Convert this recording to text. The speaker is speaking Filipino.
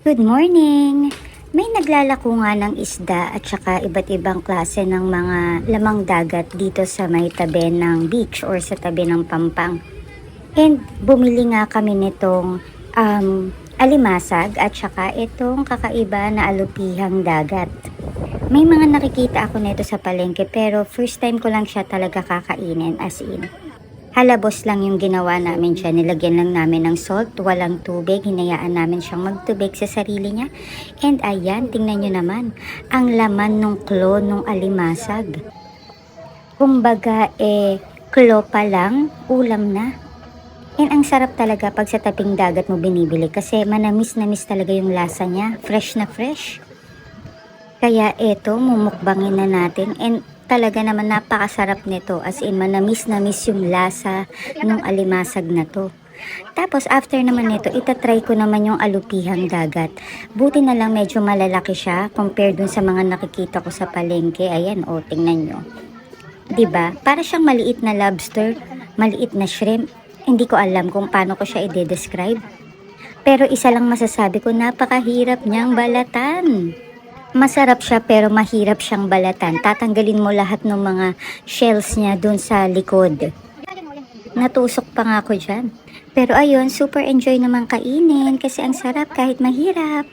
Good morning! May naglalako nga ng isda at saka iba't ibang klase ng mga lamang dagat dito sa may tabi ng beach or sa tabi ng pampang. And bumili nga kami nitong alimasag at saka itong kakaiba na alupihang dagat. May mga nakikita ako nito sa palengke pero first time ko lang siya talaga kakainin, as in. Halabos lang yung ginawa namin siya. Nilagyan lang namin ng salt, walang tubig. Hinayaan namin siyang magtubig sa sarili niya. And ayan, tingnan nyo naman. Ang laman ng claw ng alimasag. Kumbaga, claw pa lang, ulam na. And ang sarap talaga pag sa tabing dagat mo binibili. Kasi manamis-namis talaga yung lasa niya. Fresh na fresh. Kaya eto, mumukbangin na natin. And talaga naman napakasarap nito, as in manamis-namis yung lasa ng alimasag na to. Tapos after naman nito, itatry ko naman yung alupihang dagat. Buti na lang medyo malalaki siya compared dun sa mga nakikita ko sa palengke. Ayan, o tingnan nyo. Diba? Para siyang maliit na lobster, maliit na shrimp. Hindi ko alam kung paano ko siya i-describe. Pero isa lang masasabi ko, napakahirap niyang balatan. Masarap siya pero mahirap siyang balatan. Tatanggalin mo lahat ng mga shells niya dun sa likod. Natusok pa nga ako dyan. Pero ayun, super enjoy naman kainin kasi ang sarap kahit mahirap.